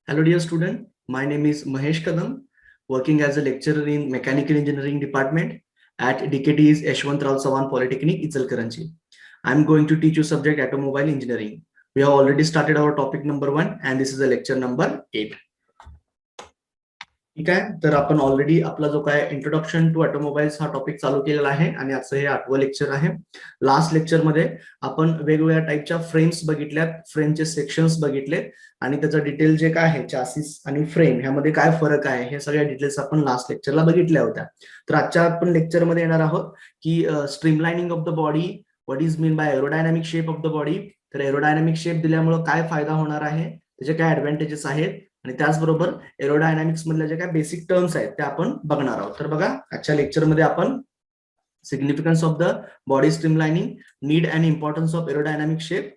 Hello, dear student. My name is Mahesh Kadam, working as a lecturer in Mechanical Engineering Department at DKT's Yashwantrao Sawan Polytechnic, Ichalkaranchi. I'm going to teach you subject automobile engineering. We have already started our topic number 1 and this is the lecture number 8. ठीक आहे, तर आपण already आपला जो काय introduction to automobiles हा topic चालू केलेला आहे आणि आजचं हे 8वं लेक्चर आहे. लास्ट लेक्चरमध्ये आपण वेगवेगळ्या टाईपच्या फ्रेम्स बघितल्यात, फ्रेमचे सेक्शन्स बघितले आणि त्याचं डिटेल जे काय आहे चासिस आणि फ्रेम ह्यामध्ये काय फरक आहे हे सगळ्या डिटेल्स आपण लास्ट लेक्चरला बघितल्या होत्या. तर आजच्या आपण लेक्चरमध्ये येणार आहोत की streamlining of the body, what is mean by aerodynamic shape of the body. तर एरोडायनामिक शेप दिल्यामुळे काय फायदा होणार आहे, त्याचे काय ऍडव्हान्टेजेस आहेत आणि त्याचबरोबर एरोडायनामिक्स मधल्या जे काय बेसिक टर्म्स आहेत ते आपण बघणार आहोत. तर बघा, आजच्या लेक्चरमध्ये आपण significance of the body streamlining, need and importance of aerodynamic shape,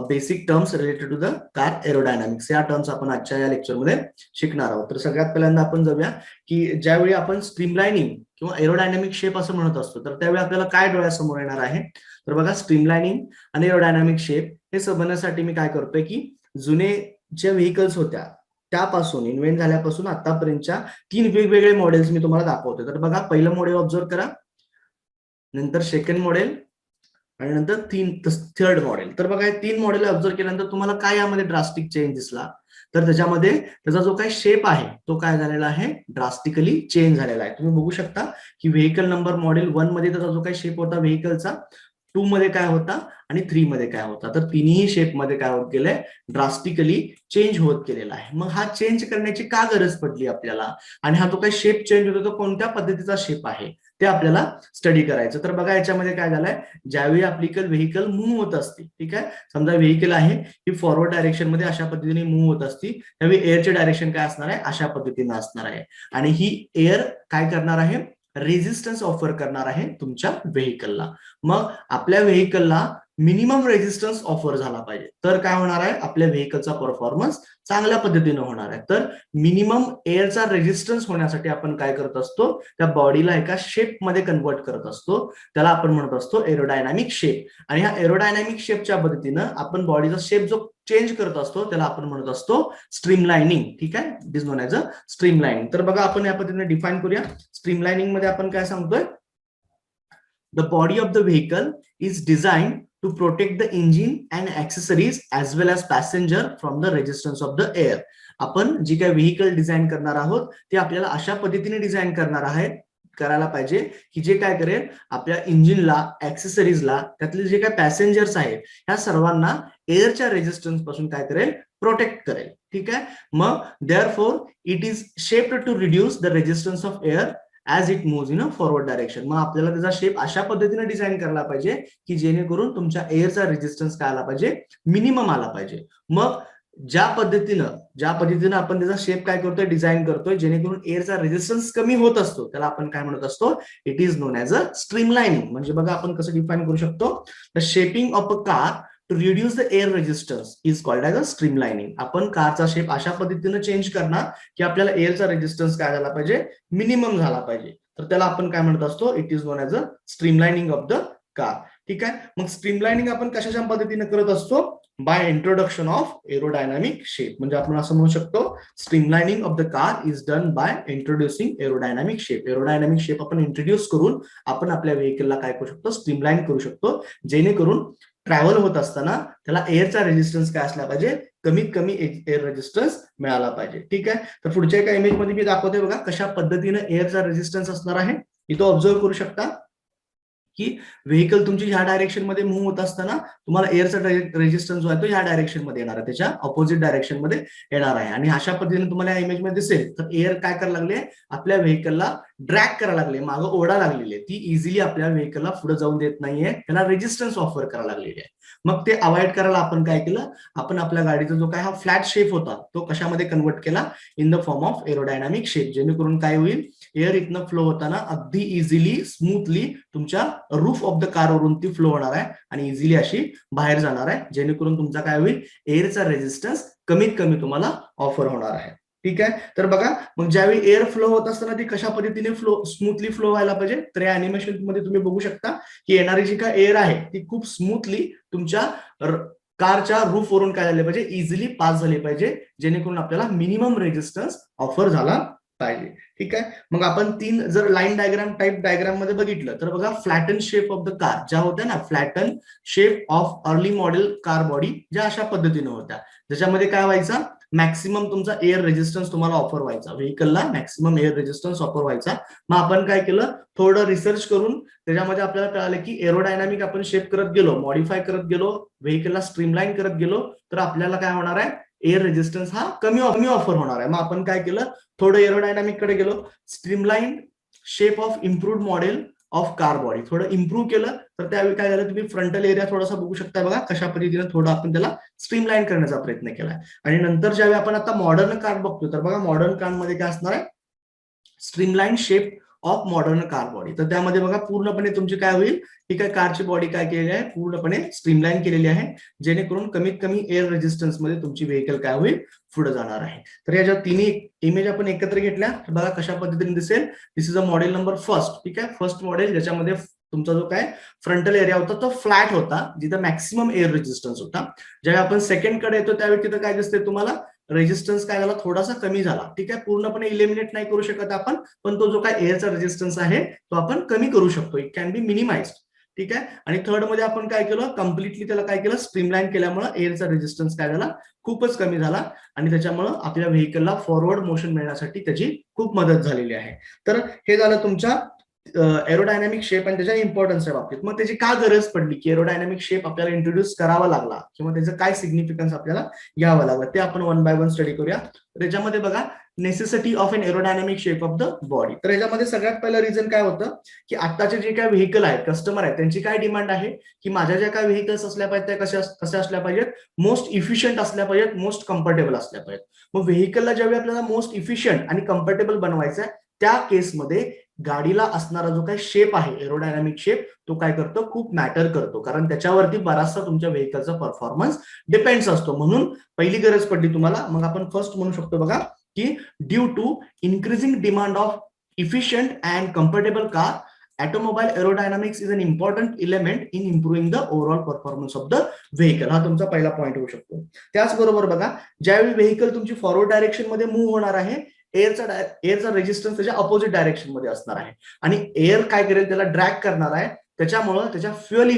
basic terms related to the car aerodynamics या टर्म्स आपण आजच्या या लेक्चरमध्ये शिकणार आहोत. तर सगळ्यात पहिल्यांदा आपण जाऊया की ज्यावेळी आपण स्ट्रीमलाइनिंग किंवा एरोडायनामिक शेप असं म्हणत असतो तर त्यावेळी आपल्याला काय डोळ्यासमोर येणार आहे. तर बघा, स्ट्रीमलाइनिंग आणि एरोडायनामिक शेप हे समजण्यासाठी मी काय करतोय की जुने ज्या व्हेकल्स होत्या त्यापासून इन्व्हेंट झाल्यापासून आतापर्यंतच्या 3 वेगवेगळे मॉडेल्स मी तुम्हाला दाखवते. तर बघा, पहिलं मॉडेल ऑब्झर्व करा, नंतर सेकंड मॉडेल आणि नंतर थर्ड मॉडेल. तर बघा, हे 3 मॉडेल ऑब्झर्व केल्यानंतर तुम्हाला काय यामध्ये ड्रास्टिक चेंज दिसला. तर त्याच्यामध्ये त्याचा जो काही शेप आहे तो काय झालेला आहे, ड्रास्टिकली चेंज झालेला आहे. तुम्ही बघू शकता की व्हेकल नंबर मॉडेल 1 मध्ये त्याचा जो काही शेप होता व्हेकलचा, 2 मध्ये काय होता आणि 3 मध्ये काय होता. तर तिन्ही शेप मध्ये काय होत गेलंय, ड्रास्टिकली चेंज होत गेलेला आहे. मग हा चेंज करण्याची का गरज पडली आपल्याला आणि हा जो काही शेप चेंज होतो तो कोणत्या पद्धतीचा शेप आहे ते आपल्याला स्टडी करायचं. तर बघा, याच्यामध्ये काय झालंय, ज्यावेळी आपली व्हेकल मूव्ह होत असते, ठीक आहे, समजा व्हेकल आहे ही फॉरवर्ड डायरेक्शन मध्ये अशा पद्धतीने मूव्ह होत असती, त्यावेळी एअरचे डायरेक्शन काय असणार आहे, अशा पद्धतीने असणार आहे आणि ही एअर काय करणार आहे, रेझिस्टन्स ऑफर करणार आहे तुमच्या व्हेकलला. मग आपल्या व्हेकलला मिनिमम रेझिस्टन्स ऑफर झाला पाहिजे तर काय होणार आहे, आपल्या व्हेकलचा परफॉर्मन्स चांगल्या पद्धतीने होणार आहे. तर मिनिमम एअरचा रेझिस्टन्स होण्यासाठी आपण काय करत असतो, त्या बॉडीला एका शेप मध्ये कन्वर्ट करत असतो, त्याला आपण म्हणत असतो एरोडायनामिक शेप. आणि ह्या एरोडायनामिक शेपच्या पद्धतीनं आपण बॉडीचा शेप जो चेंज करत असतो त्याला आपण म्हणत असतो स्ट्रीमलाइनिंग. ठीक आहे, it is known as a streamlining. तर बघा, आपण या पद्धतीने डिफाईन करूया. स्ट्रीमलाइनिंग मध्ये आपण काय सांगतोय, the body of the vehicle is design to protect the engine and accessories as well as passenger from the resistance of the air. आपण जी काही व्हेकल डिझाईन करणार आहोत ते आपल्याला अशा पद्धतीने डिझाईन करणार आहे, करायला पाहिजे की जे काय करेल, आपल्या इंजिनला, ऍक्सेसरीजला, त्यातले जे काही पॅसेंजर्स आहेत ह्या सर्वांना एअरच्या रेझिस्टन्स पासून काय करेल, प्रोटेक्ट करेल. ठीक आहे, मग therefore it is shaped to reduce the resistance of air as it moves in a forward direction. मग आपल्याला त्याचा शेप अशा पद्धतीने डिझाईन करायला पाहिजे की जेणेकरून तुमच्या एअरचा रेझिस्टन्स काय आला पाहिजे, मिनिमम आला पाहिजे. मग ज्या पद्धतीनं आपण त्याचा शेप काय करतोय, डिझाईन करतोय, जेणेकरून एअरचा रेझिस्टन्स कमी होत असतो त्याला आपण काय म्हणत असतो, it is known as a streamlining. म्हणजे बघा, आपण कसं डिफाईन करू शकतो, the shaping of a car to reduce the air resistance is called as a streamlining. आपण कारचा शेप अशा पद्धतीने चेंज करणार की आपल्याला एअरचा रेझिस्टन्स काय झाला पाहिजे, मिनिमम झाला पाहिजे. तर त्याला आपण काय म्हणत असतो, it is known as a streamlining of the car. ठीक आहे, मग स्ट्रीमलाइनिंग आपण कशाच्या पद्धतीने करत असतो, by introduction of aerodynamic shape. म्हणजे आपण असं म्हणू शकतो, streamlining of the car is done by introducing aerodynamic shape. Aerodynamic shape आपण इंट्रोड्यूस करून आपण आपल्या व्हेकलला काय करू शकतो, स्ट्रीमलाइन करू शकतो, जेणेकरून ट्रॅव्हल होत असताना त्याला एअरचा रेझिस्टन्स काय असला पाहिजे, कमीत कमी एअर रेझिस्टन्स मिळाला पाहिजे. ठीक आहे, तर पुढच्या एका इमेज मध्ये मी दाखवते बघा कशा पद्धतीने एअरचा रेझिस्टन्स असणार आहे. इथं ऑब्झर्व करू शकता की व्हेकल तुमची ह्या डायरेक्शन मध्ये मूव्ह होत असताना तुम्हाला एअरचा रेझिस्टन्स जो आहे तो ह्या डायरेक्शन मध्ये येणार आहे, त्याच्या ऑपोजिट डायरेक्शन मध्ये येणार आहे. आणि अशा पद्धतीने तुम्हाला या इमेज मध्ये दिसेल तर एअर काय करायला लागले, आपल्या व्हेकलला ड्रॅग करायला लागले, मागं ओढा लागलेली आहे, ती इझिली आपल्या व्हेकलला पुढे जाऊन देत नाहीये, त्याला रेझिस्टन्स ऑफर करायला लागलेली आहे. मग ते अवॉइड करायला आपण काय केलं, आपण आपल्या गाडीचा जो काय हा फ्लॅट शेप होता तो कशामध्ये कन्वर्ट केला, in the form of aerodynamic shape. जेणेकरून काय होईल, एअर इथनं फ्लो होताना अगदी इझिली, स्मूथली तुमच्या रूफ ऑफ द कार वरून ती फ्लो होणार आहे आणि इझिली अशी बाहेर जाणार आहे, जेणेकरून तुमचा काय होईल, एअरचा रेझिस्टन्स कमीत कमी तुम्हाला ऑफर होणार आहे. ठीक आहे, तर बघा, मग ज्यावेळी एअर फ्लो होत असताना ती कशा पद्धतीने स्मूथली फ्लो व्हायला पाहिजे. तर या अॅनिमेशन मध्ये तुम्ही बघू शकता की येणारी जी काय एअर आहे ती खूप स्मूथली तुमच्या कारच्या रूफ वरून काय झाले पाहिजे, इझिली पास झाले पाहिजे, जेणेकरून आपल्याला मिनिमम रेजिस्टन्स ऑफर झाला पाहिजे. ठीक आहे. मग आपण तीन जर लाईन डायग्राम टाईप डायग्राम मध्ये बघितलं तर बघा, flatten shape of the car ज्या होत्या ना, flatten shape of early model car body ज्या अशा पद्धतीने होत्या, ज्याच्यामध्ये काय व्हायचा, मॅक्सिमम तुमचा एअर रेजिस्टन्स तुम्हाला ऑफर व्हायचा, व्हेकलला मॅक्सिमम एअर रेजिस्टन्स ऑफर व्हायचा. मग आपण काय केलं, थोडं रिसर्च करून त्याच्यामध्ये आपल्याला कळालं की एरोडायनामिक आपण शेप करत गेलो, मॉडिफाय करत गेलो, व्हेकलला स्ट्रीमलाईन करत गेलो, तर आपल्याला काय होणार आहे, एअर रेजिस्टन्स हा कमी ऑफर होणार आहे. मग आपण काय केलं, थोडं एरोडायनामिक कडे गेलो, streamline shape of improved model of car body थोडं इम्प्रूव्ह केलं, तर त्यावेळी काय झालं, तुम्ही फ्रंटल एरिया थोडासा बघू शकता बघा, कशा पद्धतीने थोडं आपण त्याला स्ट्रीमलाईन करण्याचा प्रयत्न केलाय. आणि नंतर ज्यावेळी आपण आता मॉडर्न कार बघतो, तर बघा मॉडर्न कार मध्ये काय असणार आहे, streamline shape of modern car body. तर त्यामध्ये बघा पूर्णपणे तुमची काय होईल, ठीक आहे, कारची बॉडी काय केलेली आहे, पूर्णपणे स्ट्रीमलाईन केलेली आहे, जेणेकरून कमीत कमी एअर रेजिस्टन्स मध्ये तुमची व्हेकल काय होईल, पुढे जाणार आहे. तर या ज्या तिन्ही इमेज आपण एकत्र घेतल्या, बघा कशा पद्धतीने दिसेल. This is a model number first. ठीक आहे, फर्स्ट मॉडेल, ज्याच्यामध्ये तुमचा जो काय फ्रंटल एरिया होता तो फ्लॅट होता, जिथं मॅक्सिमम एअर रेजिस्टन्स होता. ज्यावेळी आपण सेकंड कडे येतो त्यावेळी तिथं काय दिसते तुम्हाला, रेजिस्टन्स काय झाला, थोडासा कमी झाला. ठीक आहे, पूर्णपणे इलिमिनेट नाही करू शकत आपण, पण तो जो काय एअरचा रेजिस्टन्स आहे तो आपण कमी करू शकतो, इट कॅन बी मिनिमाइज्ड. ठीक आहे. आणि थर्ड मध्ये आपण काय केलं, कम्प्लिटली त्याला काय केलं, स्ट्रीमलाईन केल्यामुळे एअरचा रेजिस्टन्स काय झाला, खूपच कमी झाला, आणि त्याच्यामुळे आपल्या व्हेकलला फॉरवर्ड मोशन मिळण्यासाठी त्याची खूप मदत झालेली आहे. तर हे झालं तुमच्या एरोडायनामिक शेप आणि त्याच्या इम्पॉर्टन्सच्या बाबतीत. मग त्याची का गरज पडली की एरोडायनामिक शेप आपल्याला इंट्रोड्यूस करावा लागला, किंवा त्याचं काय सिग्निफिकन्स आपल्याला घ्यावं लागलं, ते आपण वन बाय वन स्टडी करूया. त्याच्यामध्ये बघा, necessity of an aerodynamic shape of the body. तर याच्यामध्ये सगळ्यात पहिलं रिझन काय होतं की आताचे जे काय व्हेकल आहेत, कस्टमर आहेत, त्यांची काय डिमांड आहे की माझ्या ज्या काय व्हेकल्स असल्या पाहिजेत त्या कशा असल्या पाहिजेत, मोस्ट इफिशियंट असल्या पाहिजेत, मोस्ट कम्फर्टेबल असल्या पाहिजेत. मग व्हेकलला ज्यावेळी आपल्याला मोस्ट इफिशियंट आणि कम्फर्टेबल बनवायचं आहे, त्या केसमध्ये गाडीला असणारा जो काही शेप आहे, एरोडायनामिक शेप, तो काय करतो, खूप मॅटर करतो, कारण त्याच्यावरती बराचसा तुमच्या व्हेकलचा परफॉर्मन्स डिपेंड्स असतो. म्हणून पहिली गरज पडली तुम्हाला. मग आपण फर्स्ट म्हणू शकतो बघा की due to increasing demand of efficient and comfortable car, automobile aerodynamics is an important element in improving the overall performance of the vehicle. हा तुमचा पहिला पॉईंट होऊ शकतो. त्याचबरोबर बघा, ज्यावेळी व्हेकल तुमची फॉरवर्ड डायरेक्शन मध्ये मूव्ह होणार आहे, एअरचा रेजिस्टन्स त्याच्या अपोजिट डायरेक्शन मध्ये असणार आहे, आणि एअर काय करेल, त्याला ड्रॅग करणार आहे, त्याच्यामुळे त्याच्या फ्युअल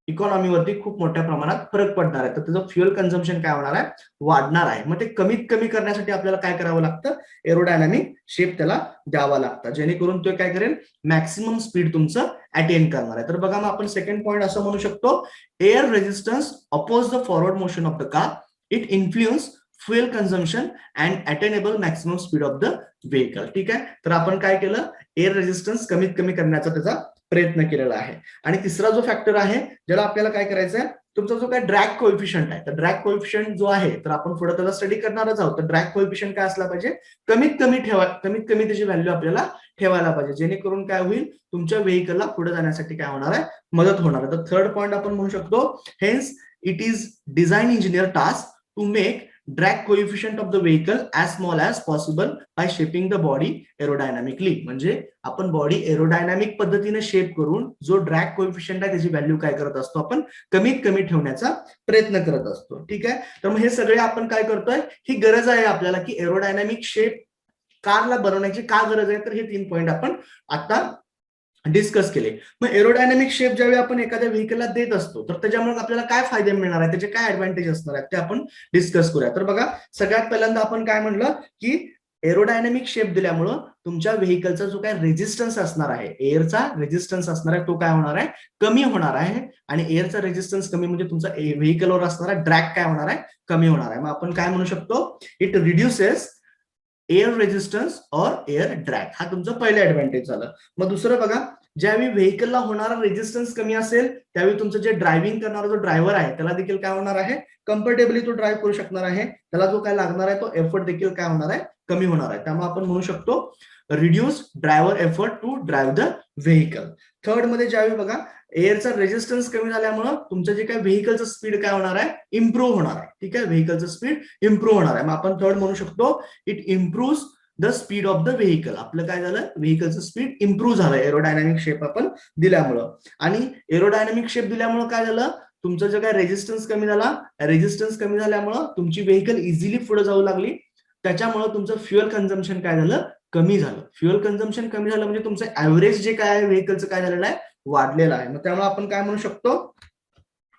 इकॉनॉमीवरती खूप मोठ्या प्रमाणात फरक पडणार आहे. तर त्याचं फ्युअल कन्झम्पशन काय होणार आहे, वाढणार आहे. मग ते कमीत कमी करण्यासाठी आपल्याला काय करावं लागतं, एरोडायनामिक शेप त्याला द्यावा लागतं, जेणेकरून तो काय करेल, मॅक्सिमम स्पीड तुमचं अटेन करणार आहे. तर बघा, मग आपण सेकंड पॉईंट असं म्हणू शकतो, air resistance oppose the forward motion of the car, it influence fuel consumption and attainable maximum speed of the vehicle. ठीक आहे. तर आपण काय केलं, एअर रेजिस्टन्स कमीत कमी करण्याचा त्याचा प्रयत्न केलेला आहे. आणि तिसरा जो फॅक्टर आहे, ज्याला आपल्याला काय करायचं आहे, तुमचा जो काय ड्रॅग कोएफिशियंट आहे, तर ड्रॅग कोएफिशियंट जो आहे, तर आपण पुढे त्याला स्टडी करणारच आहोत. तर ड्रॅग कोएफिशियंट काय असला पाहिजे, कमीत कमी त्याची व्हॅल्यू आपल्याला ठेवायला पाहिजे, जेणेकरून काय होईल, तुमच्या व्हेकलला पुढे जाण्यासाठी काय होणार आहे, मदत होणार आहे. तर थर्ड पॉईंट आपण म्हणू शकतो, hence it is design engineer task to make drag coefficient of the vehicle as small as possible by shaping the body aerodynamically. म्हणजे आपण बॉडी एरोडायनामिक पद्धतीने शेप करून जो ड्रॅग कोएफिशियंट आहे त्याची व्हॅल्यू काय करत असतो, आपण कमीत कमी ठेवण्याचा प्रयत्न करत असतो. ठीक आहे. तर मग हे सगळे आपण काय करतोय, ही गरज आहे आपल्याला की एरोडायनामिक शेप कारला बनवण्याची का गरज आहे, तर हे 3 पॉईंट आपण आता डिस्कस केले. मग एरोडायनामिक शेप ज्यावेळी आपण एखाद्या व्हेकलला देत असतो, तर त्याच्यामुळे आपल्याला काय फायदे मिळणार आहे, त्याचे काय ऍडव्हान्टेज असणार आहेत, ते आपण डिस्कस करूया. तर बघा, सगळ्यात पहिल्यांदा आपण काय म्हणलं की एरोडायनामिक शेप दिल्यामुळं तुमच्या व्हेकलचा जो काय रेजिस्टन्स असणार आहे, एअरचा रेजिस्टन्स असणार आहे, तो काय होणार आहे, कमी होणार आहे. आणि एअरचा रेजिस्टन्स कमी म्हणजे तुमचा व्हेकलवर असणारा ड्रॅग काय होणार आहे, कमी होणार आहे. मग आपण काय म्हणू शकतो, इट रिड्युसेस एअर रेजिस्टन्स और एअर ड्रॅग. हा तुमचा पहिला ऍडव्हान्टेज झालं. मग दुसरं बघा, ज्यावेळी व्हेकलला होणारा रेजिस्टन्स कमी असेल, त्यावेळी तुमचं जे ड्रायव्हिंग करणारा जो ड्रायव्हर आहे, त्याला देखील काय होणार आहे, कम्फर्टेबली तो ड्राईव्ह करू शकणार आहे. त्याला जो काय लागणार आहे, तो एफर्ट देखील काय होणार आहे, कमी होणार आहे. त्यामुळे आपण म्हणू शकतो reduce driver effort to drive the vehicle. Third मध्ये ज्यावेळी बघा, एअरचा रेजिस्टन्स कमी झाल्यामुळे तुमचं जे काय व्हेकलचं स्पीड काय होणार आहे, इम्प्रूव्ह होणार आहे. ठीक आहे, व्हेकलचं स्पीड इम्प्रूव्ह होणार आहे. मग आपण थर्ड म्हणू शकतो, it improve the speed of the vehicle. आपलं काय झालं, व्हेकलचं स्पीड इम्प्रूव्ह झालं एरोडायनामिक शेप आपण दिल्यामुळं. आणि एरोडायनामिक शेप दिल्यामुळे काय झालं, तुमचं जे काय रेजिस्टन्स कमी झाला, रेजिस्टन्स कमी झाल्यामुळं तुमची व्हेकल इझिली पुढे जाऊ लागली, त्याच्यामुळे तुमचं फ्युएल कन्झम्पशन काय झालं, कमी झालं. फ्युएल कन्झम्पशन कमी झालं म्हणजे तुमचं ऍव्हरेज जे काय आहे व्हेकलचं काय झालेलं आहे, वाढलेलं आहे. मग त्यामुळे आपण काय म्हणू शकतो,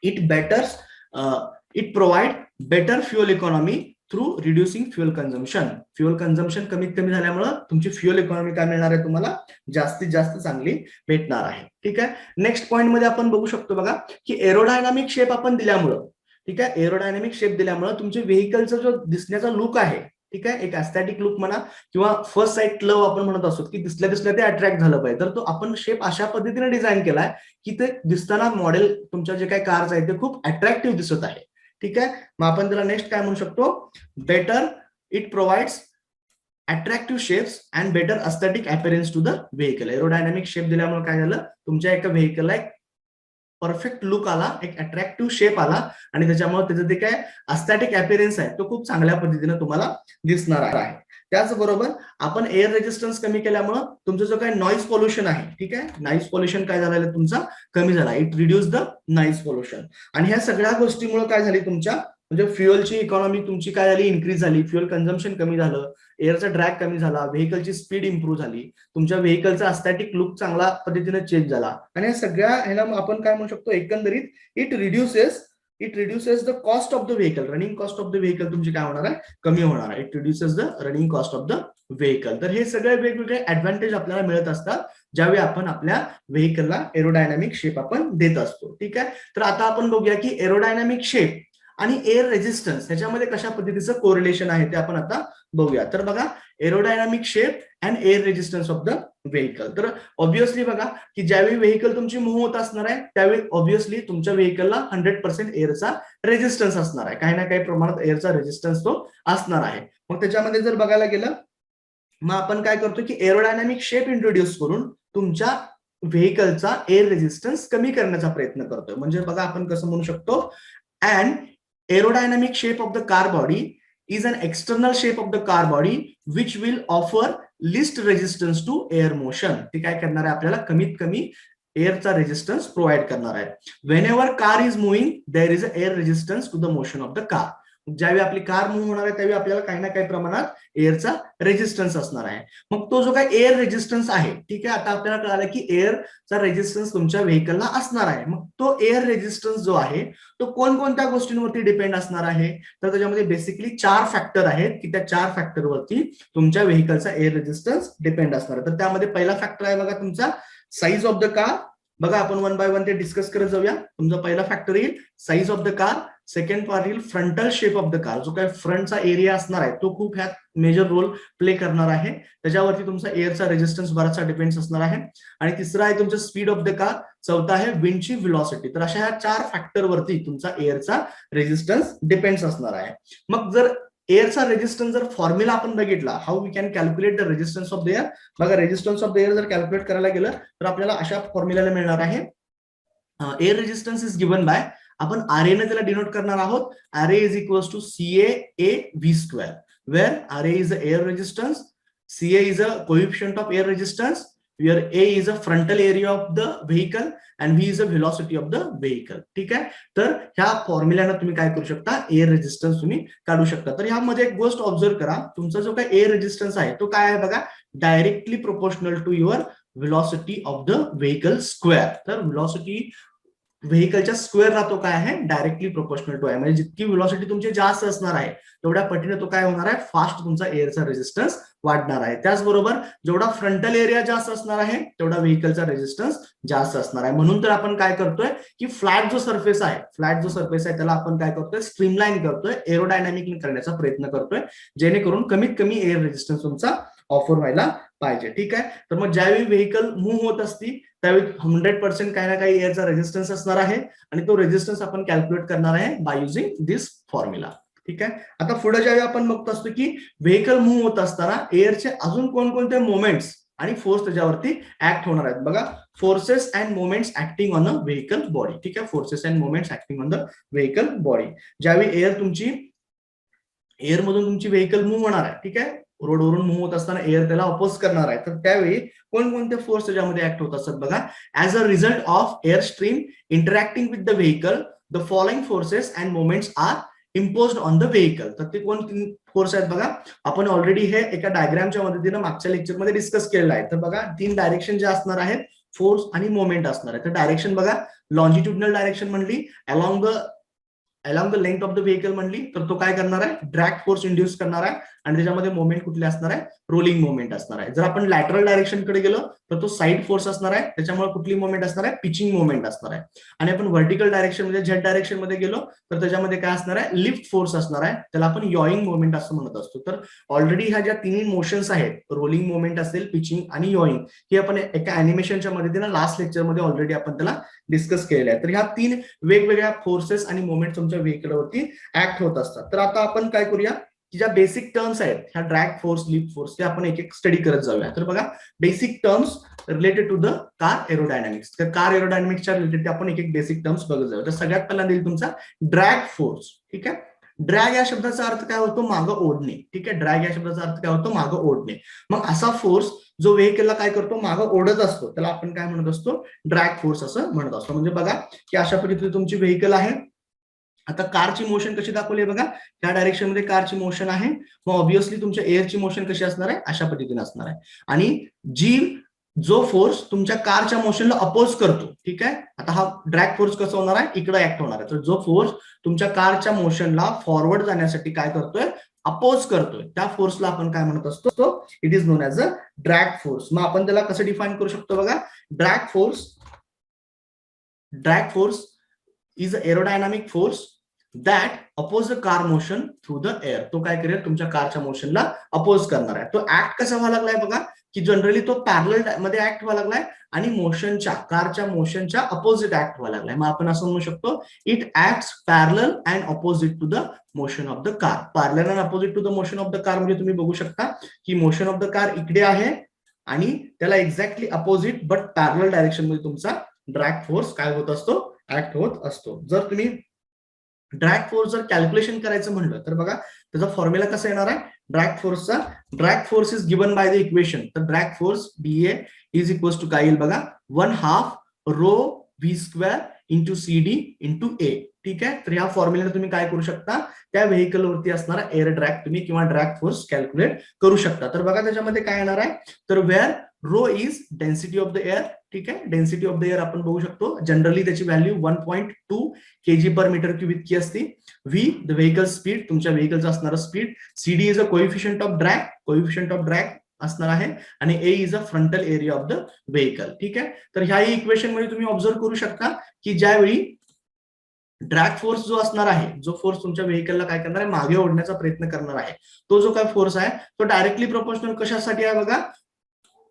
it provide better fuel economy through reducing fuel consumption. Fuel consumption कमीत कमी झाल्यामुळे तुमची फ्युएल इकॉनॉमी काय मिळणार आहे, तुम्हाला जास्तीत जास्त चांगली भेटणार आहे. ठीक आहे. नेक्स्ट पॉईंट मध्ये आपण बघू शकतो बघा की एरोडायनामिक शेप आपण दिल्यामुळं, ठीक आहे, एरोडायनामिक शेप दिल्यामुळे तुमच्या व्हेकलचा जो दिसण्याचा लुक आहे, ठीक आहे, एक ऍस्थेटिक लुक म्हणा किंवा फर्स्ट साइट लव आपण म्हणत असतो की दिसल्या दिसल्या ते अट्रॅक्ट झालं पाहिजे, तर तो आपण शेप अशा पद्धतीने डिझाईन केलाय की ते दिसताना मॉडेल तुमच्या जे काही कार्स आहेत ते खूप अट्रॅक्टिव्ह दिसत आहे. ठीक आहे. मग आपण त्याला नेक्स्ट काय म्हणू शकतो, better it provides attractive shapes and better aesthetic appearance to the vehicle. Aerodynamic shape दिल्यामुळे काय झालं, तुमच्या एका व्हेकलला एक परफेक्ट लुक आला, एक अट्रॅक्टिव्ह शेप आला आणि त्याच्यामुळे त्याचं जे काय अस्थेटिक अपीअरन्स आहे तो खूप चांगल्या पद्धतीने तुम्हाला दिसणार आहे. त्याचबरोबर आपण एअर रेजिस्टन्स कमी केल्यामुळे तुमचं जो काही नॉईज पोल्युशन आहे, ठीक आहे, नॉईज पोल्युशन काय झालेलं तुमचा कमी झाला. It reduce the noise pollution. आणि ह्या सगळ्या गोष्टीमुळे काय झाली, तुमच्या म्हणजे फ्युएलची इकॉनॉमी तुमची काय झाली, इन्क्रीज झाली, फ्युएल कन्झम्पशन कमी झालं, एअरचा ड्रॅग कमी झाला, व्हेकलची स्पीड इम्प्रूव्ह झाली, तुमच्या व्हेकलचा अस्थेटिक लुक चांगला पद्धतीने चेंज झाला. आणि या सगळ्या ह्याला आपण काय म्हणू शकतो, एकंदरीत it reduces the cost of the vehicle. Running cost of the vehicle तुमची काय होणार आहे, कमी होणार आहे. It reduces the running cost of the vehicle. तर हे सगळे वेगवेगळे ऍडव्हान्टेज आपल्याला मिळत असतात ज्यावेळी आपण आपल्या व्हेकलला एरोडायनामिक शेप आपण देत असतो. ठीक आहे. तर आता आपण बघूया की एरोडायनामिक शेप आणि एअर रेजिस्टन्स ह्याच्यामध्ये कशा पद्धतीचं कोरिलेशन आहे ते आपण आता बघूया. तर बघा, aerodynamic shape and air resistance of the vehicle. तर ऑब्व्हियसली बघा की ज्यावेळी व्हेकल तुमची मूव्ह होत असणार आहे त्यावेळी ऑब्व्हियसली तुमच्या व्हेकलला 100% एअरचा रेजिस्टन्स असणार आहे, काही ना काही प्रमाणात एअरचा रेजिस्टन्स तो असणार आहे. मग त्याच्यामध्ये जर बघायला गेलं, मग आपण काय करतो की एरोडायनामिक शेप इंट्रोड्यूस करून तुमच्या व्हेकलचा एअर रेजिस्टन्स कमी करण्याचा प्रयत्न करतोय. म्हणजे बघा आपण कसं म्हणू शकतो, and aerodynamic shape of the car body is an external shape of the car body which will offer least resistance to air motion. ते काय करणार आहे, आपल्याला कमीत कमी एअरचा रेजिस्टन्स प्रोव्हाइड करणार आहे. Whenever car is moving there is a air resistance to the motion of the car. ज्यावेळी आपली कार मूव्ह होणार आहे त्यावेळी आपल्याला काही ना काही प्रमाणात एअरचा रेजिस्टन्स असणार आहे. मग तो जो काही एअर रेजिस्टन्स आहे, ठीक आहे, आता आपल्याला कळालं की एअरचा रेजिस्टन्स तुमच्या व्हेकलला असणार आहे. मग तो एअर रेजिस्टन्स जो आहे तो कोणकोणत्या गोष्टींवरती डिपेंड असणार आहे, तर त्याच्यामध्ये बेसिकली 4 फॅक्टर आहेत की त्या 4 फॅक्टरवरती तुमच्या व्हेकलचा एअर रेजिस्टन्स डिपेंड असणार आहे. तर त्यामध्ये पहिला फॅक्टर आहे बघा तुमचा साईज ऑफ द कार. बघा आपण 1 बाय 1 ते डिस्कस करत जाऊया. तुमचा पहिला फॅक्टर येईल size of the car. Second part येईल frontal shape of the car. जो काही फ्रंटचा एरिया असणार आहे तो खूप ह्यात मेजर रोल प्ले करणार आहे, त्याच्यावरती तुमचा एअरचा रेजिस्टन्स बराचसा डिपेंड असणार आहे. आणि तिसरा आहे तुमचं स्पीड ऑफ द कार. चौथा आहे विंडची व्हेलॉसिटी. तर अशा ह्या 4 फॅक्टरवरती तुमचा एअरचा रेजिस्टन्स डिपेंड्स असणार आहे. मग जर एअरचा रेजिस्टन्स जर फॉर्म्युला आपण बघितला, how we can calculate the resistance of the air. बघा, रेजिस्टन्स ऑफ द एअर जर कॅल्क्युलेट करायला गेलं तर आपल्याला अशा फॉर्म्युल्याला मिळणार आहे. Air resistance is given by, आपण आरए ने त्याला डिनोट करणार आहोत. R A is equals to CA V square, where R A is a air resistance, CA is a coefficient of air resistance, where A is a frontal area of the vehicle and V is a velocity of the vehicle. ठीक आहे. तर ह्या फॉर्म्युल्यानं तुम्ही काय करू शकता, air resistance तुम्ही काढू शकता. तर ह्यामध्ये एक गोष्ट ऑब्झर्व करा, तुमचा जो काही एअर रेजिस्टन्स आहे तो काय आहे बघा, directly proportional to your velocity of the vehicle square. तर व्हेलॉसिटी व्हेकलच्या स्क्वेअरला तो काय आहे, डायरेक्टली प्रोपोर्शनल टू आहे. म्हणजे जितकी व्हेलॉसिटी तुमची जास्त असणार आहे तेवढ्या पटीने तो काय होणार आहे, फास्ट तुमचा एअरचा रेजिस्टन्स वाढणार आहे. त्याचबरोबर जेवढा फ्रंटल एरिया जास्त असणार आहे तेवढा व्हेकलचा रेजिस्टन्स जास्त असणार आहे. म्हणून तर आपण काय करतोय की फ्लॅट जो सरफेस आहे त्याला आपण काय करतोय, स्ट्रीमलाईन करतोय, एरोडायनामिक करण्याचा प्रयत्न करतोय, जेणेकरून कमीत कमी एअर रेजिस्टन्स तुमचा ऑफर व्हायला पाहिजे. ठीक आहे. तर मग ज्यावेळी व्हेकल मूव्ह होत असती त्यावेळी 100% काही ना काही एअरचा रेजिस्टन्स असणार आहे आणि तो रेजिस्टन्स आपण कॅल्क्युलेट करणार आहे बाय युझिंग दिस फॉर्म्युला. ठीक आहे. आता पुढे ज्यावेळी आपण बघत असतो की व्हेकल मूव्ह होत असताना एअरचे अजून कोणकोणते मोमेंट्स आणि फोर्स त्याच्यावरती ऍक्ट होणार आहेत. बघा, forces and moments acting on a vehicle body. ठीक आहे. Forces and moments acting on the vehicle body. ज्यावेळी एअर मधून तुमची व्हेकल मूव्ह होणार आहे, ठीक आहे, रोडवरून मूव्ह होत असताना एअर त्याला अपोज करणार आहे, तर त्यावेळी कोणकोणते फोर्स त्याच्यामध्ये ऍक्ट होत असतात बघा. As a result of air stream interacting with the vehicle, the following forces and moments are imposed on the vehicle. तर ते कोण तीन फोर्स आहेत बघा, आपण ऑलरेडी हे एका डायग्रामच्या मदतीने मागच्या लेक्चरमध्ये डिस्कस केलेलं आहे. तर बघा तीन डायरेक्शन जे असणार आहेत, फोर्स आणि मोमेंट असणार आहे. तर डायरेक्शन बघा, लॉन्जिट्युडनल डायरेक्शन म्हणली, along the length of the vehicle म्हणली, तर तो काय करणार आहे, ड्रॅग फोर्स इंड्यूस करणार आहे. आणि त्याच्यामध्ये मोमेंट कुठले असणार आहे, रोलिंग मोमेंट असणार आहे. जर आपण लॅटरल डायरेक्शन कडे गेलो तर तो साइड फोर्स असणार आहे, त्याच्यामुळे कुठली मोमेंट असणार आहे, पिचिंग मोमेंट असणार आहे. आणि आपण व्हर्टिकल डायरेक्शन मध्ये झेड डायरेक्शन मध्ये गेलो तर त्याच्यामध्ये काय असणार आहे, लिफ्ट फोर्स असणार आहे, त्याला आपण यॉइंग मोमेंट असं म्हणत असतो. तर ऑलरेडी ह्या ज्या तिन्ही मोशन्स आहेत, रोलिंग मोमेंट असेल, पिचिंग आणि यॉइंग, ही आपण एका अॅनिमेशनच्या मदतीने लास्ट लेक्चरमध्ये ऑलरेडी आपण त्याला डिस्कस केलेलं आहे. तर ह्या तीन वेगवेगळ्या फोर्सेस आणि मोमेंट तुमच्या व्हेकलवरती ऍक्ट होत असतात. तर आता आपण काय करूया, की ज्या बेसिक टर्म्स आहेत ह्या ड्रॅग फोर्स, लिफ्ट फोर्स, ते आपण एक एक स्टडी करत जाऊया. तर बघा, basic terms related to the car aerodynamics. तर कार एरोडायनामिक्सच्या रिलेटेड आपण एक एक बेसिक टर्म्स बघत जाऊया. तर सगळ्यात पहिल्यांदा येईल तुमचा ड्रॅग फोर्स. ठीक आहे, ड्रॅग या शब्दाचा अर्थ काय होतो, मागं ओढणे. ठीक आहे, ड्रॅग या शब्दाचा अर्थ काय होतो, मागं ओढणे. मग असा फोर्स जो व्हेकलला काय करतो, मागं ओढत असतो, त्याला आपण काय म्हणत असतो, ड्रॅग फोर्स असं म्हणत असतो. म्हणजे बघा की अशा पद्धतीने तुमची व्हेकल आहे. आता कारची मोशन कशी दाखवली बघा, त्या डायरेक्शन मध्ये कारची मोशन आहे. मग ऑब्विसली तुमच्या एअरची मोशन कशी असणार आहे, अशा पद्धतीने असणार आहे. आणि जो फोर्स तुमच्या कारच्या मोशनला अपोज करतो, ठीक आहे, आता हा ड्रॅग फोर्स कसा होणार आहे, इकडे ऍक्ट होणार आहे. तर जो फोर्स तुमच्या कारच्या मोशनला फॉरवर्ड जाण्यासाठी काय करतोय, अपोज करतोय, त्या फोर्सला आपण काय म्हणत असतो, it is known as a drag force. मग आपण त्याला कसं डिफाईन करू शकतो बघा, drag force is a aerodynamic force that oppose the car motion through the air. तो काय करेल, तुमच्या कारच्या मोशनला अपोज करणार आहे. तो ऍक्ट कसा व्हायला लागलाय बघा, की जनरली तो पॅरलल मध्ये ऍक्ट व्हायला लागलाय आणि कारच्या मोशनच्या अपोजिट ऍक्ट व्हायला लागलाय. मग आपण असं म्हणू शकतो, it acts parallel and opposite to the motion of the car. Parallel and opposite to the motion of the car म्हणजे तुम्ही बघू शकता की मोशन ऑफ द कार इकडे आहे आणि त्याला exactly opposite but parallel direction मध्ये तुमचा ड्रॅग फोर्स काय होत असतो, ऍक्ट होत असतो. जर तुम्ही ड्रॅग फोर्स जर कॅल्क्युलेशन करायचं म्हणलं तर बघा त्याचा फॉर्म्युला कसा येणार आहे, drag force is given by the equation. तर drag force BA is equals to काय येईल बघा, 1/2 rho V² into CD into A. ठीक आहे, तर ह्या फॉर्म्युला तुम्ही काय करू शकता, त्या व्हेकल वरती असणारा एअर ड्रॅग तुम्ही किंवा ड्रॅग फोर्स कॅल्क्युलेट करू शकता. तर बघा त्याच्यामध्ये काय येणार आहे, तर where rho is density of the air. ठीक आहे, डेन्सिटी ऑफ द एअर आपण बघू शकतो, जनरली त्याची व्हॅल्यू 1.2 kg/m³ इतकी असते. V द व्हेकल स्पीड, तुमच्या व्हेकलचं असणारं speed. CD is a coefficient of drag असणार आहे. आणि A is a frontal area of the vehicle. ठीक आहे, तर ह्या इक्वेशन मध्ये तुम्ही ऑब्झर्व करू शकता की ज्यावेळी ड्रॅग फोर्स जो असणार आहे, जो फोर्स तुमच्या व्हेकलला काय करणार आहे, मागे ओढण्याचा प्रयत्न करणार आहे, तो जो काय फोर्स आहे तो डायरेक्टली प्रोपोर्शनल कशासाठी आहे बघा,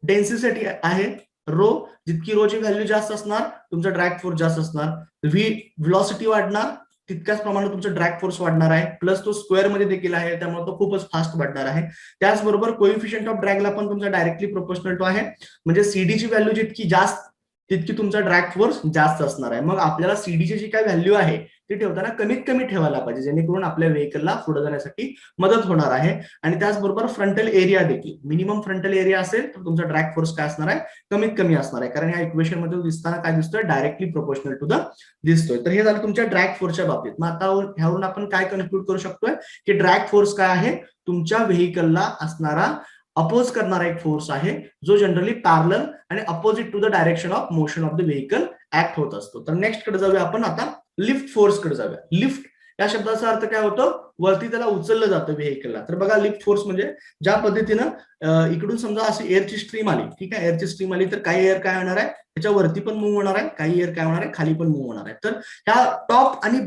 डेन्सिटीसाठी आहे. रो, जितकी रोची व्हॅल्यू जास्त असणार तुमचा ड्रॅग फोर्स जास्त असणार. व्हेलॉसिटी वाढणार तितक्याच प्रमाणात तुमचा ड्रॅग फोर्स वाढणार आहे. प्लस तो स्क्वेअर मध्ये देखील आहे, त्यामुळे तो खूपच फास्ट वाढणार आहे. त्याचबरोबर कोएफिशियंट ऑफ ड्रॅगला पण तुमचा डायरेक्टली प्रोपोर्शनल टू आहे. म्हणजे सीडीची व्हॅल्यू जितकी जास्त तितकी तुमचा ड्रॅग फोर्स जास्त असणार आहे. मग आपल्याला सीडीची जी काय व्हॅल्यू आहे ती ठेवताना कमीत कमी ठेवायला पाहिजे, जेणेकरून आपल्या व्हेकलला पुढे जाण्यासाठी मदत होणार आहे. आणि त्याचबरोबर फ्रंटल एरिया देखील, मिनिमम फ्रंटल एरिया असेल तर तुमचा ड्रॅग फोर्स काय असणार आहे, कमीत कमी असणार आहे. कारण ह्या इक्वेशन मध्ये दिसताना काय दिसतोय, डायरेक्टली प्रोपोर्शनल टू द दिसतोय. तर हे झालं तुमच्या ड्रॅग फोर्सच्या बाबतीत. मग आता ह्यावरून आपण काय कन्क्लूड करू शकतोय की ड्रॅग फोर्स काय आहे, तुमच्या व्हेकलला असणारा अपोज करणारा एक फोर्स आहे, जो जनरली पॅरलल आणि opposite to the direction of motion of the vehicle act होत असतो. तर नेक्स्ट कडे जाऊया आपण, आता लिफ्ट फोर्स कडे जाऊया. लिफ्ट या शब्दाचा अर्थ काय होतो, वरती त्याला उचललं जातं व्हेकलला. तर बघा लिफ्ट फोर्स म्हणजे ज्या पद्धतीनं इकडून समजा अशी एअरची स्ट्रीम आली, ठीक आहे, एअरची स्ट्रीम आली तर काही एअर काय होणार आहे, त्याच्या वरती पण मूव्ह होणार आहे, काही एअर काय होणार आहे, खाली पण मूव्ह होणार आहे. तर ह्या टॉप आणि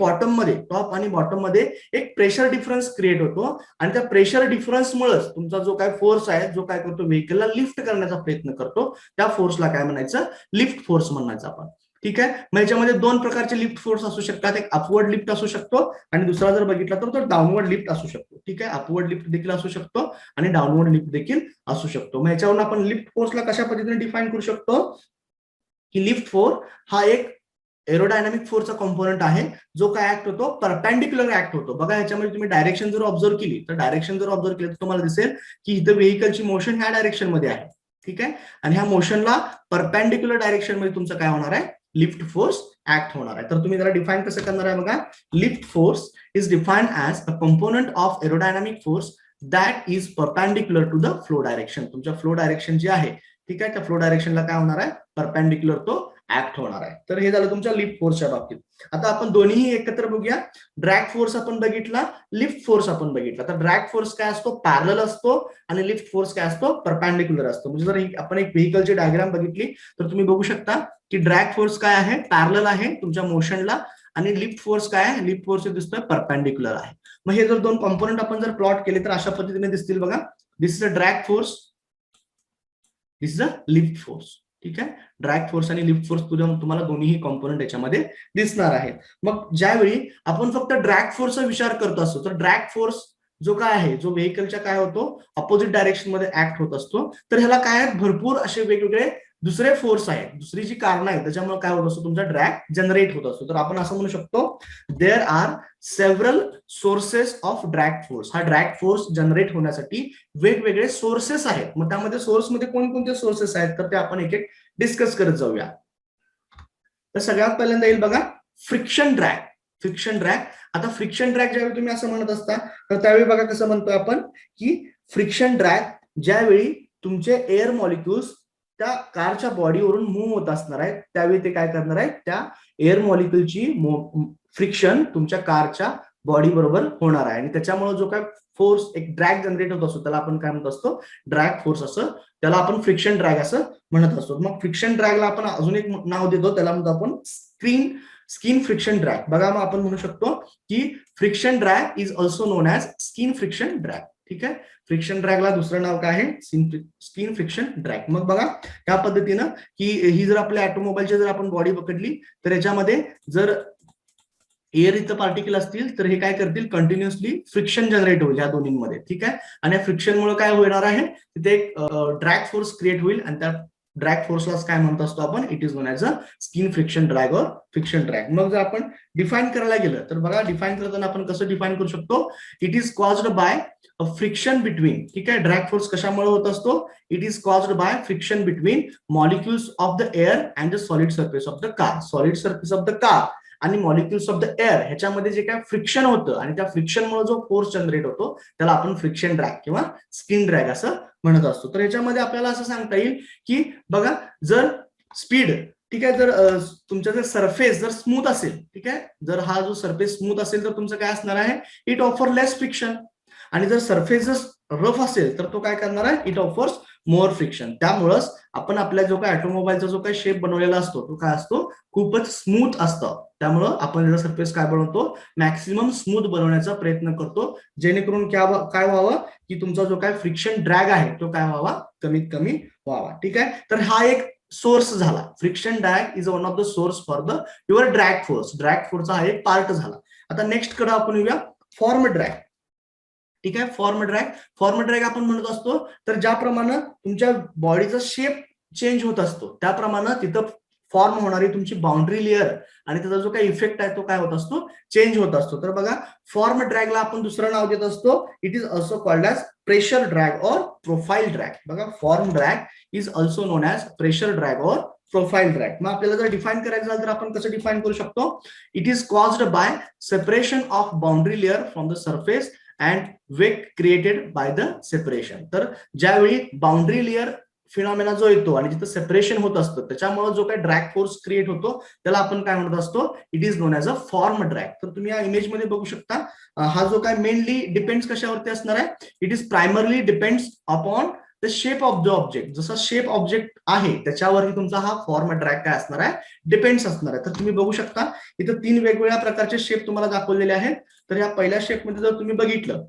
बॉटम मध्ये एक प्रेशर डिफरन्स क्रिएट होतो आणि त्या प्रेशर डिफरन्समुळेच तुमचा जो काय फोर्स आहे, जो काय करतो व्हेकलला लिफ्ट करण्याचा प्रयत्न करतो, त्या फोर्सला काय म्हणायचं, लिफ्ट फोर्स म्हणायचं आपण. ठीक आहे, मग याच्यामध्ये दोन प्रकारचे लिफ्ट फोर्स असू शकतात, एक अपवर्ड लिफ्ट असू शकतो आणि दुसरा जर बघितला तर तो डाऊनवर्ड लिफ्ट असू शकतो. ठीक आहे, अपवर्ड लिफ्ट देखील असू शकतो आणि डाऊनवर्ड लिफ्ट देखील असू शकतो. मग याच्यावरून आपण लिफ्ट फोर्सला कशा पद्धतीने डिफाईन करू शकतो की लिफ्ट फोर्स हा एक एरोडायनामिक फोर्सचा कॉम्पोनंट आहे, जो काय ऍक्ट होतो, परपेंडिक्युलर ऍक्ट होतो. बघा ह्याच्यामध्ये तुम्ही डायरेक्शन जर ऑब्झर्व केली तर तुम्हाला दिसेल की इथं व्हेकलची मोशन ह्या डायरेक्शन मध्ये आहे. ठीक आहे, आणि ह्या मोशनला परपेंडिक्युलर डायरेक्शन मध्ये तुमचं काय होणार आहे, लिफ्ट फोर्स ऍक्ट होणार आहे. तर तुम्ही जरा डिफाईन कसं करणार आहे बघा. Lift force is defined as a component of aerodynamic force that is perpendicular to the flow direction. तुमच्या फ्लो डायरेक्शन जी आहे ठीक आहे, त्या फ्लो डायरेक्शनला काय होणार आहे, परपेंडिक्युलर तो ऍक्ट होणार आहे. तर हे झालं तुमच्या लिफ्ट फोर्सच्या बाबतीत. आता आपण दोन्ही एकत्र बघूया. ड्रॅग फोर्स आपण बघितला, लिफ्ट फोर्स आपण बघितला. तर ड्रॅग फोर्स काय असतो, पॅरलल असतो, आणि लिफ्ट फोर्स काय असतो, परपेंडिक्युलर असतो. म्हणजे जर आपण एक व्हेकलची डायग्राम बघितली तर तुम्ही बघू शकता की ड्रॅग फोर्स काय आहे, पॅरलल आहे तुमच्या मोशनला, आणि लिफ्ट फोर्स काय आहे, लिफ्ट फोर्स दिसतोय परपेंडिक्युलर आहे. मग हे जर दोन कॉम्पोनंट आपण जर प्लॉट केले तर अशा पद्धतीने दिसतील बघा. This is a drag force, this is a lift force. ठीक आहे, ड्रॅग फोर्स आणि लिफ्ट फोर्स तुम्हाला दोन्ही कॉम्पोनंट याच्यामध्ये दिसणार आहेत. मग ज्यावेळी आपण फक्त ड्रॅग फोर्सचा विचार करत असतो तर ड्रॅग फोर्स जो काय आहे, जो व्हेकलच्या काय होतो, अपोजिट डायरेक्शन मध्ये ऍक्ट होत असतो. तर ह्याला काय आहेत, भरपूर असे वेगवेगळे दुसरे फोर्स आहेत, दुसरी जी कारणं आहेत त्याच्यामुळे काय होत असतो, तुमचा ड्रॅग जनरेट होत असतो. तर आपण असं म्हणू शकतो there are several sources of drag force. हा ड्रॅग फोर्स जनरेट होण्यासाठी वेगवेगळे सोर्सेस आहेत. मग त्यामध्ये सोर्समध्ये कोणकोणते सोर्सेस आहेत तर ते आपण एक एक डिस्कस करत जाऊया. तर सगळ्यात पहिल्यांदा येईल बघा फ्रिक्शन ड्रॅग. Friction drag. आता फ्रिक्शन ड्रॅग ज्यावेळी तुम्ही असं म्हणत असता तर त्यावेळी बघा कसं म्हणतोय आपण की फ्रिक्शन ड्रॅग ज्यावेळी तुमचे एअर मॉलिक्युल्स त्या कारच्या बॉडीवरून मूव्ह होत असणार आहेत त्यावेळी ते काय करणार आहेत, त्या एअर मॉलिक्युलची फ्रिक्शन तुमच्या कारच्या बॉडी बरोबर होणार आहे, आणि त्याच्यामुळे जो काय फोर्स एक ड्रॅग जनरेट होत असतो त्याला आपण काय म्हणत असतो, ड्रॅग फोर्स असं, त्याला आपण फ्रिक्शन ड्रॅग असं म्हणत असतो. मग फ्रिक्शन ड्रॅगला आपण अजून एक नाव देतो, त्याला म्हणतो आपण स्किन फ्रिक्शन ड्रॅग. बघा मग आपण म्हणू शकतो की friction drag is also non as skin friction drag. ठीक आहे, फ्रिक्शन ड्रॅगला दुसरं नाव काय आहे, स्किन फ्रिक्शन ड्रॅग. मग बघा त्या पद्धतीनं की ही जर आपल्या ऑटोमोबाईलची जर आपण बॉडी पकडली तर याच्यामध्ये जर एअर इथं पार्टिकल असतील तर हे काय करतील, कंटिन्युअसली फ्रिक्शन जनरेट होईल या दोन्हीमध्ये. ठीक आहे, आणि या फ्रिक्शनमुळे काय होणार आहे, तिथे एक ड्रॅग फोर्स क्रिएट होईल, आणि त्या ड्रॅग फोर्सलाच काय म्हणत असतो आपण, it is known as a skin friction drag और फ्रिक्शन ड्रॅग. मग जर आपण डिफाईन करायला गेलं तर बघा डिफाईन करताना आपण कसं डिफाईन करू शकतो, it is caused by a friction between. ठीक आहे, ड्रॅग फोर्स कशामुळे होत असतो, it is caused by friction between molecules of the air and the solid surface of the car. Solid surface of the car आणि molecules of the air ह्याच्यामध्ये जे काय friction होतं आणि त्या फ्रिक्शनमुळे जो फोर्स जनरेट होतो त्याला आपण फ्रिक्शन ड्रॅग किंवा स्किन ड्रॅग असं म्हणत असतो. तर ह्याच्यामध्ये आपल्याला असं सांगता येईल की बघा जर स्पीड, ठीक आहे, जर तुमचा जर सरफेस जर स्मूथ असेल, ठीक आहे, जर हा जो सरफेस स्मूथ असेल तर तुमचं काय असणार आहे, इट ऑफर लेस फ्रिक्शन. आणि जर सरफेस जर रफ असेल तर तो काय करणार आहे, इट ऑफर्स मोर फ्रिक्शन. त्यामुळंच आपण आपल्या जो काय ऑटोमोबाईलचा जो काय शेप बनवलेला असतो तो काय असतो, खूपच स्मूथ असतं. त्यामुळं आपण याचा सरफेस काय बनवतो, मॅक्सिमम स्मूथ बनवण्याचा प्रयत्न करतो, जेणेकरून काय व्हावं की तुमचा जो काय फ्रिक्शन ड्रॅग आहे तो काय व्हावा, कमीत कमी व्हावा. ठीक आहे, तर हा एक सोर्स झाला. Friction drag is one of the source for the your drag force. Drag फोर्सचा हा एक पार्ट झाला. आता नेक्स्ट कडे आपण येऊया फॉर्म ड्रॅग. ठीक आहे, फॉर्म ड्रॅग. फॉर्म ड्रॅग आपण म्हणत असतो तर ज्याप्रमाणे तुमच्या बॉडीचा शेप चेंज होत असतो त्याप्रमाणे तिथं फॉर्म होणारी तुमची बाउंड्री लेअर आणि त्याचा जो काही इफेक्ट आहे तो काय होत असतो, चेंज होत असतो. तर बघा फॉर्म ड्रॅगला आपण दुसरं नाव देत असतो, it is also called as pressure drag और प्रोफाईल ड्रॅग. बघा form drag is also non as pressure drag और प्रोफाईल ड्रॅग. मग आपल्याला जर डिफाईन करायचं झालं तर आपण कसं डिफाईन करू शकतो, it is caused by separation of boundary layer from the surface and wake created by the separation. तर ज्यावेळी बाउंड्री लेअर फिनॉमिना जो येतो आणि जिथं सेपरेशन होत असतं त्याच्यामुळे जो काही ड्रॅग फोर्स क्रिएट होतो त्याला आपण काय म्हणत असतो, it is known as a form drag. तर तुम्ही या इमेजमध्ये बघू शकता हा जो काय मेनली डिपेंड्स कशावरती असणार आहे, it is primarily depends upon the shape of the object. जसा शेप ऑब्जेक्ट आहे त्याच्यावरती तुमचा हा फॉर्म ड्रॅग काय असणार आहे, डिपेंड्स असणार आहे. तर तुम्ही बघू शकता इथं 3 वेगवेगळ्या प्रकारचे शेप तुम्हाला दाखवलेले आहेत. तर या पहिल्या शेपमध्ये जर तुम्ही बघितलं,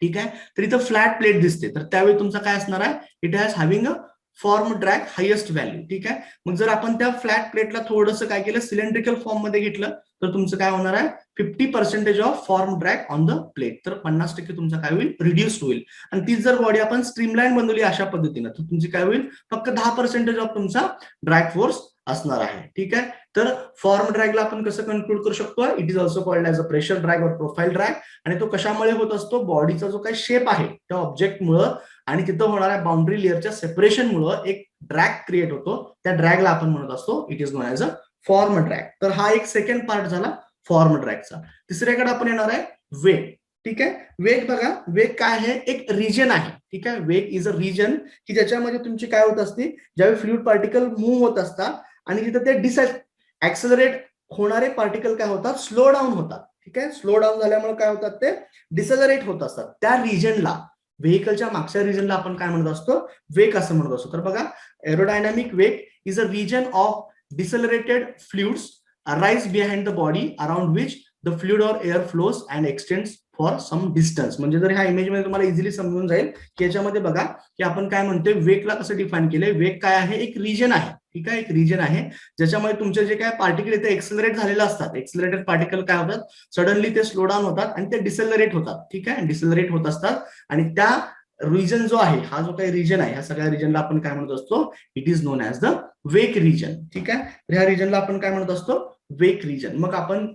ठीक आहे, तर इथं फ्लॅट प्लेट दिसते तर त्यावेळी तुमचा काय असणार आहे, it has having a form drag highest value. ठीक आहे, मग जर आपण त्या फ्लॅट प्लेटला थोडंसं काय केलं, सिलेंड्रिकल फॉर्म मध्ये घेतलं तर तुमचं काय होणार आहे, 50% of form drag on the plate. तर 50% तुमचं काय होईल, रिड्यूस होईल. आणि तीच जर बॉडी आपण स्ट्रीमलाईन बनवली अशा पद्धतीनं तर तुमची काय होईल, फक्त 10% ऑफ तुमचा ड्रॅग फोर्स असणार आहे. ठीक आहे, तर फॉर्म ड्रॅगला आपण कसं कन्क्लूड करू शकतो, it is also called as a pressure drag और प्रोफाईल ड्रॅग. आणि तो कशामुळे होत असतो, बॉडीचा जो काही शेप आहे त्या ऑब्जेक्टमुळं आणि तिथं होणाऱ्या बाउंड्री लेअरच्या सेपरेशनमुळं एक ड्रॅग क्रिएट होतो, त्या ड्रॅगला आपण म्हणत असतो it is known as a form drag. तर हा एक सेकंड पार्ट झाला फॉर्म ड्रॅगचा. तिसऱ्याकडे आपण येणार आहे वेग. ठीक आहे, वेग बघा, वेग काय आहे, एक रिजन आहे. ठीक आहे, वेग इज अ रिजन की ज्याच्यामध्ये तुमची काय होत असते, ज्यावेळी फ्लुइड पार्टिकल मूव्ह होत असतात आणि तिथे ते ऍक्सेलरेट होणारे पार्टिकल काय होतात, स्लो डाऊन होतात. ठीक आहे, स्लो डाऊन झाल्यामुळे काय होतात, ते डिसेलरेट होत असतात. त्या रिजनला, व्हेकलच्या मागच्या रिजनला आपण काय म्हणत असतो, वेग असं म्हणत असतो. तर बघा, aerodynamic wake is a region of decelerated fluids arise behind the body around which the fluid or air flows and extends for some distance. म्हणजे जर ह्या इमेज मध्ये तुम्हाला इझिली समजून जाईल की याच्यामध्ये बघा की आपण काय म्हणतोय, वेगला कसं डिफाईन केलंय. वेग काय आहे, एक रिजन आहे. ठीक आहे, एक रिजन आहे ज्याच्यामध्ये तुमचे जे काय पार्टिकल इथे एक्सेलरेट झालेले असतात, एक्सेलरेटेड पार्टिकल काय होतात, सडनली ते स्लो डाऊन होतात आणि ते डिसेलरेट होतात. ठीक आहे, डिसेलरेट होत असतात आणि त्या रिजन जो आहे, हा जो काही रिजन आहे, ह्या सगळ्या रिजनला आपण काय म्हणत असतो, it is known as the wake region. ठीक आहे, तर ह्या रिजनला आपण काय म्हणत असतो, वेग रिजन. मग आपण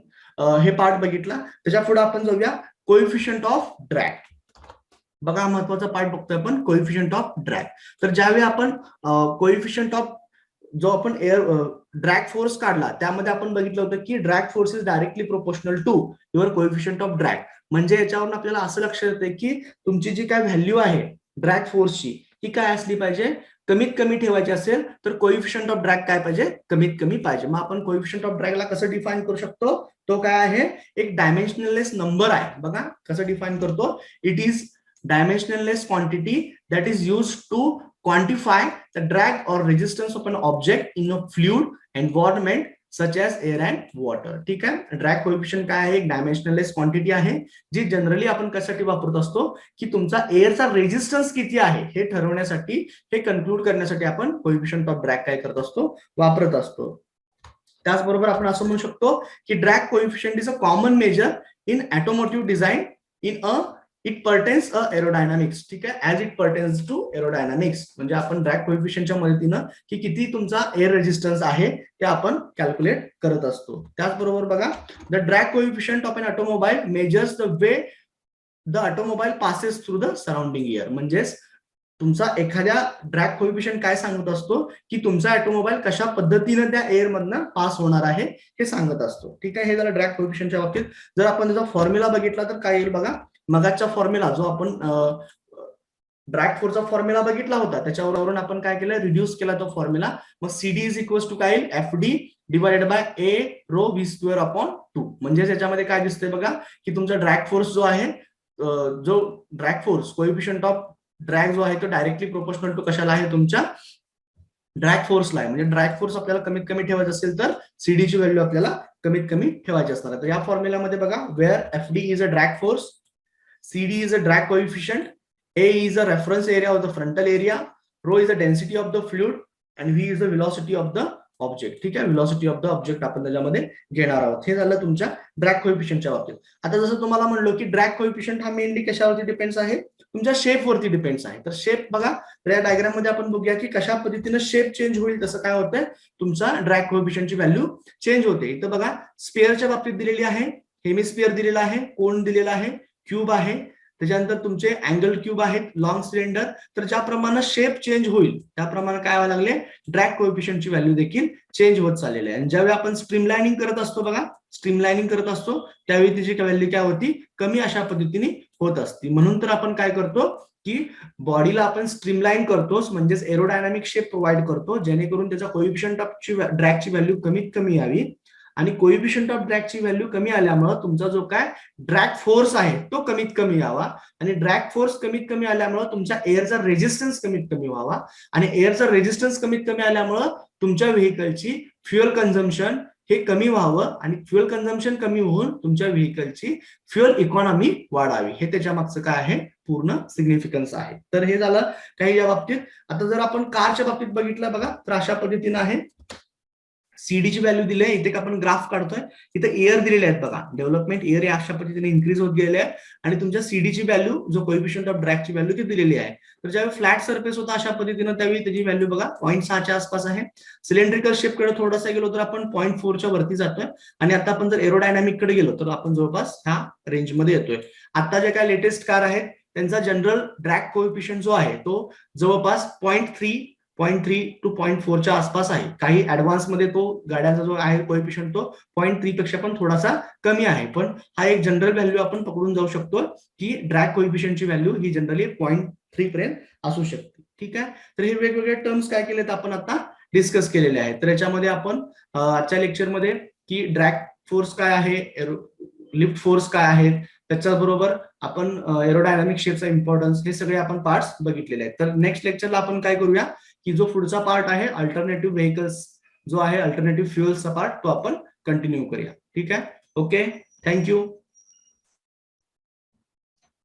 हे पार्ट बघितला. त्याच्या पुढे आपण जाऊया कोएफिशियंट ऑफ ड्रॅग. बघा, महत्वाचा पार्ट बघतोय आपण, कोएफिशियंट ऑफ ड्रॅग. तर ज्यावेळी आपण कोएफिशियंट ऑफ जो आपण ड्रॅग फोर्स काढला, त्यामध्ये आपण बघितलं होतं की drag force is directly proportional to your coefficient of drag. म्हणजे याच्यावरून आपल्याला असं लक्षात येते की तुमची जी काय व्हॅल्यू आहे ड्रॅग फोर्सची, ही काय असली पाहिजे, कमीत कमी ठेवायची असेल तर कोएफिशियंट ऑफ ड्रॅग काय पाहिजे, कमीत कमी पाहिजे. मग आपण कोएफिशियंट ऑफ ड्रॅगला कसं डिफाईन करू शकतो, तो काय आहे, एक डायमेन्शनलेस नंबर आहे. बघा कसं डिफाईन करतो, it is dimensionless quantity that is used to quantify the drag or resistance of an object in a fluid environment such as air and water. ठीक आहे, ड्रॅग कोएफिशियंट काय आहे, एक डायमेन्शनलेस क्वांटिटी आहे जी जनरली आपण कशासाठी वापरत असतो की तुमचा एअरचा रेजिस्टन्स किती आहे हे ठरवण्यासाठी, हे कन्क्लूड करण्यासाठी आपण कोएफिशियंट ऑफ ड्रॅग काय करत असतो, वापरत असतो. त्याचबरोबर आपण असं म्हणू शकतो की drag coefficient is a common measure in automotive design in a it pertains aerodynamics. ठीक आहे, as it pertains to aerodynamics. म्हणजे आपण ड्रॅग कोएफिशियंटच्या मदतीनं की किती तुमचा एअर रेजिस्टन्स आहे ते आपण कॅल्क्युलेट करत असतो. त्याचबरोबर बघा, the drag coefficient of an automobile measures the way the automobile passes through the surrounding air. म्हणजेच तुमचा एखाद्या ड्रॅग कोएफिशियंट काय सांगत असतो की तुमचा ऑटोमोबाईल कशा पद्धतीने त्या एअर मधनं पास होणार आहे हे सांगत असतो. ठीक आहे, हे झालं ड्रॅग कोएफिशियंटच्या बाबतीत. जर आपण त्याचा फॉर्म्युला बघितला तर काय येईल बघा, मगाचा फॉर्म्युला जो आपण ड्रॅग फोर्सचा फॉर्म्युला बघितला होता त्याच्यावरून आपण काय केलं, रिड्यूस केला तो फॉर्म्युला. मग सीडी इज इक्वल्स टू काय येईल, F D divided by A rho V square upon 2. म्हणजे याच्यामध्ये काय दिसतंय बघा की तुमचा ड्रॅग फोर्स जो आहे, जो drag force coefficient of drag जो आहे तो डायरेक्टली प्रोपोर्शनल टू कशाला आहे, तुमच्या ड्रॅग फोर्सला आहे. म्हणजे ड्रॅग फोर्स आपल्याला कमीत कमी ठेवायचं असेल तर सीडीची व्हॅल्यू आपल्याला कमीत कमी ठेवायची असणार आहे. तर या फॉर्म्युल्यामध्ये बघा, where F D is a drag force, CD is a drag coefficient, A is a reference area of the frontal area, rho is the density of the fluid and V is the velocity of the object. ठीक आहे, velocity of the object आपण त्याच्यामध्ये घेणार आहोत. हे झालं तुमच्या drag कोएफिशियंटच्या बाबतीत. आता जसं तुम्हाला म्हणलो की ड्रॅग कोएफिशियंट हा मेनली कशावरती डिपेंड्स आहे, तुमच्या शेप वरती डिपेंड्स आहे. तर शेप बघा, तर या डायग्राम मध्ये आपण बघूया की कशा पद्धतीने शेप चेंज होईल, तसं काय होतंय, तुमचा ड्रॅग कोएफिशियंटची व्हॅल्यू चेंज होते. इथं बघा, स्पेअरच्या बाबतीत दिलेली आहे, हेमिस्फिअर दिलेला आहे, कोन दिलेला आहे, क्यूब आहे, त्याच्यानंतर तुमचे अँगल क्यूब आहेत, लॉंग सिलेंडर. तर ज्याप्रमाणे शेप चेंज होईल त्याप्रमाणे काय व्हायला लागले, ड्रॅग कोएफिशियंटची व्हॅल्यू देखील चेंज होत चाललेली आहे. आणि ज्यावेळी आपण स्ट्रीमलाइनिंग करत असतो बघा, स्ट्रीमलाइनिंग करत असतो त्यावेळी तिची व्हॅल्यू काय होती, कमी अशा पद्धतीने होत असती. म्हणून तर आपण काय करतो की बॉडीला आपण स्ट्रीमलाइन करतोच, म्हणजेच एरोडायनामिक शेप प्रोव्हाइड करतो जेणेकरून त्याचा कोएफिशियंट ऑफ ड्रॅगची व्हॅल्यू कमीत कमी यावी. आणि कोएफिशियंट ऑफ ड्रॅगची व्हॅल्यू कमी आल्यामुळे तुमचा जो काय ड्रॅग फोर्स आहे तो कमीत कमी यावा. आणि ड्रॅग फोर्स कमीत कमी आल्यामुळे तुमच्या एअरचा रेजिस्टन्स कमीत कमी व्हावा. आणि एअरचा रेजिस्टन्स कमीत कमी आल्यामुळे तुमच्या व्हेकलची फ्युएल कन्झम्पशन हे कमी व्हावं. आणि फ्युएल कन्झम्पशन कमी होऊन तुमच्या व्हेकलची फ्युएल इकॉनॉमी वाढावी. हे त्याच्या मागचं काय आहे, पूर्ण सिग्निफिकन्स आहे. तर हे झालं काही या बाबतीत. आता जर आपण कारच्या बाबतीत बघितलं बघा, तर अशा पद्धतीनं आहे. सीडीची व्हॅल्यू दिली आहे, इथे आपण ग्राफ काढतोय, इथे एअर दिलेले आहेत बघा, डेव्हलपमेंट एअर या अशा पद्धतीने इन्क्रीज होत गेले आहे. आणि तुमच्या सीडीची व्हॅल्यू जो कोएफिशियंट ऑफ ड्रॅगची व्हॅल्यू ती दिलेली आहे. तर ज्यावेळी फ्लॅट सरफेस होता अशा पद्धतीनं त्यावेळी त्याची व्हॅल्यू बघा 0.6च्या आसपास आहे. सिलेंड्रिकल शेपकडे थोडासा गेलो तर आपण 0.4च्या वरती जातोय. आणि आता आपण जर एरोडायनामिक कडे गेलो तर आपण जवळपास ह्या रेंजमध्ये येतोय. आता जे काय लेटेस्ट कार आहेत त्यांचा जनरल ड्रॅग कोएफिशियंट जो आहे तो जवळपास 0.3 0.3 to 0.4च्या आसपास आहे. काही ऍडव्हान्समध्ये तो गाड्यांचा जो आहे कोएफिशियंट तो 0.3 पेक्षा पण थोडासा कमी आहे. पण हा एक जनरल व्हॅल्यू आपण पकडून जाऊ शकतो की ड्रॅग कोएफिशियंटची व्हॅल्यू ही जनरली 0.3 पर्यंत असू शकते. ठीक आहे. तर हे वेगवेगळे टर्म्स काय केलेत आपण आता डिस्कस केलेले आहेत. तर याच्यामध्ये आपण आजच्या लेक्चरमध्ये की ड्रॅग फोर्स काय आहे, लिफ्ट फोर्स काय आहे, त्याच्याबरोबर आपण एरोडायनामिक शेपचा इम्पॉर्टन्स, हे सगळे आपण पार्ट्स बघितलेले आहेत. तर नेक्स्ट लेक्चरला आपण काय करूया की जो पुढचा पार्ट आहे अल्टरनेटिव्ह व्हेकल्स जो आहे अल्टरनेटिव्ह फ्युएल्सचा पार्ट तो आपण कंटिन्यू करूया. ठीक आहे. Okay, thank you.